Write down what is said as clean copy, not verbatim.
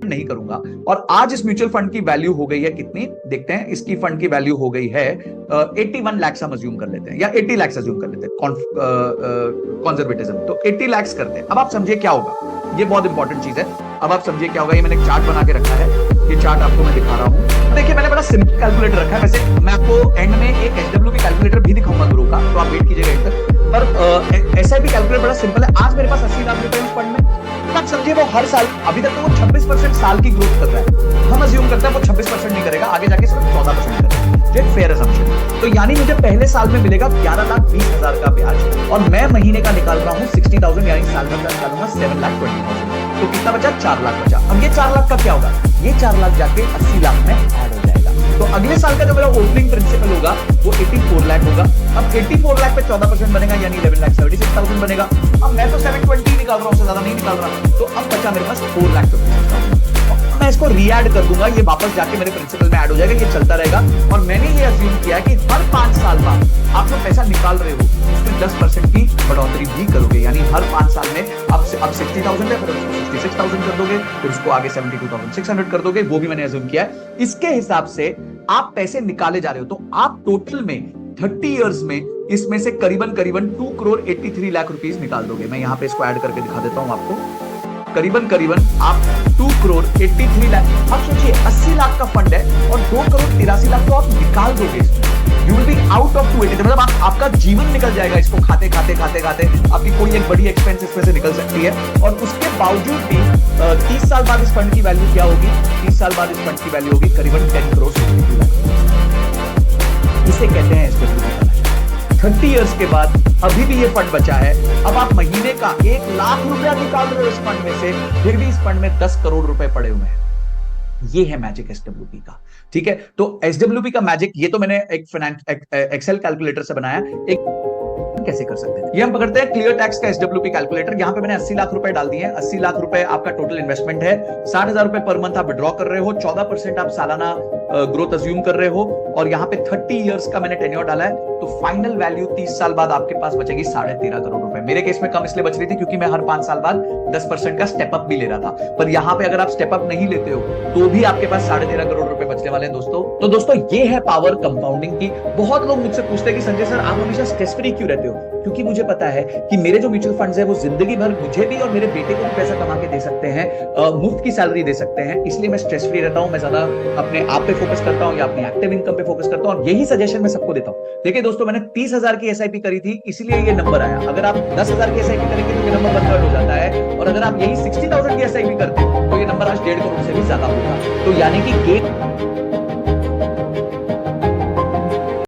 नहीं करूंगा। और आज इस म्यूचुअल फंड की वैल्यू हो गई है कितनी, देखते हैं। इसकी फंड की वैल्यू हो गई है 81 लाख हम अज्यूम कर लेते हैं, या 80 लाख अज्यूम कर लेते हैं कंजर्वेटिज्म, तो 80 लाख करते हैं। अब आप समझिए क्या होगा, ये बहुत इंपॉर्टेंट चीज है। अब आप समझिए क्या होगा, ये मैंने एक चार्ट बना के रखा है, ये चार्ट आपको मैं दिखा रहा हूं। देखिए मैंने बड़ा सिंपल कैलकुलेटर रखा है, वैसे मैं आपको एंड में एक एसडब्ल्यूपी कैलकुलेटर भी दिखाऊंगा गुरु का, तो आप वेट कीजिएगा एंड तक। पर एसआईपी कैलकुलेटर बड़ा सिंपल है। आज मेरे पास 80 लाख रुपए इस फंड में, आप समझिए वो हर साल, अभी तक तो वो 26% साल की ग्रोथ कर रहा है। हम अज्यूम करते हैं वो 26% नहीं करेगा, आगे जाके सिर्फ 14% करेगा, एक फेयर असम्पशन। तो यानी मुझे पहले साल में मिलेगा 11,20,000 का ब्याज, और मैं महीने का निकाल रहा हूँ 60,000, यानी साल का निकालूंगा 7,20,000। तो कितना बचा? 4 लाख बचा। अब ये 4 लाख का क्या होगा? ये 4 लाख जाके 80 लाख में ऐड हो जाएगा। तो अगले साल का जो मेरा ओपनिंग प्रिंसिपल होगा वो 84 लाख होगा। अब 84 लाख पे 14% बनेगा, यानी 11,76,000 बनेगा। अब मैं तो 720 निकाल रहा हूं, उससे ज्यादा नहीं निकाल रहा, तो अब बचा मेरे पास 4,56,000। मैं इसको रीएड कर दूंगा, ये वापस जाके मेरे प्रिंसिपल में ऐड हो जाएगा, ये चलता रहेगा। और मैंने ये अज्यूम किया कि हर 5 साल बाद आप जो पैसा निकाल रहे हो उसमें 10% की बढ़ोतरी भी करोगे, यानी हर 5 साल में अब 60,000 है, फिर 66,000 कर दोगे, फिर उसको आगे 72,600 कर दोगे, वो भी मैंने अज्यूम किया है। इसके हिसाब से आप पैसे निकाले जा रहे हो, तो आप टोटल में 30 इयर्स में इसमें से करीबन 2 करोड़ 83 लाख रुपीस निकाल दोगे। मैं यहां पे इसको ऐड करके दिखा देता हूं आपको। करीबन आप 2 करोड़ 83 लाख, अब सोचिए 80 लाख का फंड है और 2 करोड़ 83 लाख तो आप निकाल दोगे इसमें। You will be out of 280, मतलब आपका जीवन निकल जाएगा इसको खाते खाते खाते खाते। आपकी कोई एक बड़ी एक्सपेंस इसमें से निकल सकती है। और उसके बावजूद भी 30 साल बाद इस फंड की वैल्यू क्या होगी? 30 साल बाद इस फंड की वैल्यू होगी करीबन 10 करोड़ 62 लाख। इसे कहते हैं एसडब्ल्यूपी का। 30 इयर्स के बाद अभी भी ये फंड बचा है। अब आप महीने का 1 लाख रुपया निकाल रहे हो इस फंड में से, फिर भी इस फंड में 10 करोड़ रुपए पड़े हुए हैं। ये है मैजिक एसडब्ल्यूपी का। ठीक है, तो एसडब्ल्यूपी का मैजिक, ये तो मैंने एक एक्सेल कैलकुलेटर से बनाया। एक कैसे कर सकते हैं ये हम पकड़ते हैं क्लियर टैक्स का एसडब्ल्यूपी कैलकुलेटर। यहां पे मैंने 80 लाख रुपए डाल दिए हैं। 80 लाख रुपए आपका टोटल इन्वेस्टमेंट है। 60,000 रुपए पर मंथ आप विड्रॉ कर रहे हो, 14% आप सालाना ग्रोथ अज्यूम कर रहे हो, और यहां पे 30 इयर्स का मैंने टेन्योर डाला है। तो फाइनल वैल्यू 30 साल बाद आपके पास बचेगी 13.5 करोड़ रुपए। मेरे केस में कम इसलिए बच रही थी क्योंकि मैं हर 5 साल बाद 10% का स्टेप अप भी ले रहा था। पर यहां पे अगर आप स्टेप अप नहीं लेते हो तो भी आपके पास 13.5 करोड़ रुपए बचने वाले हैं दोस्तों। तो दोस्तों ये है पावर कंपाउंडिंग की। बहुत लोग मुझसे पूछते हैं कि संजय सर आप हमेशा स्ट्रेस फ्री क्यों रहते हो? क्योंकि मुझे पता है कि मेरे जो म्यूचुअल फंड्स है वो जिंदगी भर मुझे भी और मेरे बेटे को भी पैसा कमा के दे सकते हैं, मुफ्त की सैलरी दे सकते हैं। इसलिए मैं स्ट्रेस फ्री रहता हूं। मैं ज्यादा अपने आप पे फोकस करता हूं या अपनी एक्टिव इनकम पे फोकस करता हूं, और यही सजेशन मैं सबको देता हूं। देखिए दोस्तों, मैंने 30,000 की एसआईपी करी थी, इसलिए ये नंबर आया। अगर आप 10,000 की एसआईपी करेंगे तो ये नंबर 1/3 हो जाता है, और अगर आप यही 60,000 की एसआईपी करते तो ये नंबर आज 1.5 करोड़ से भी ज्यादा होगा। तो यानी कि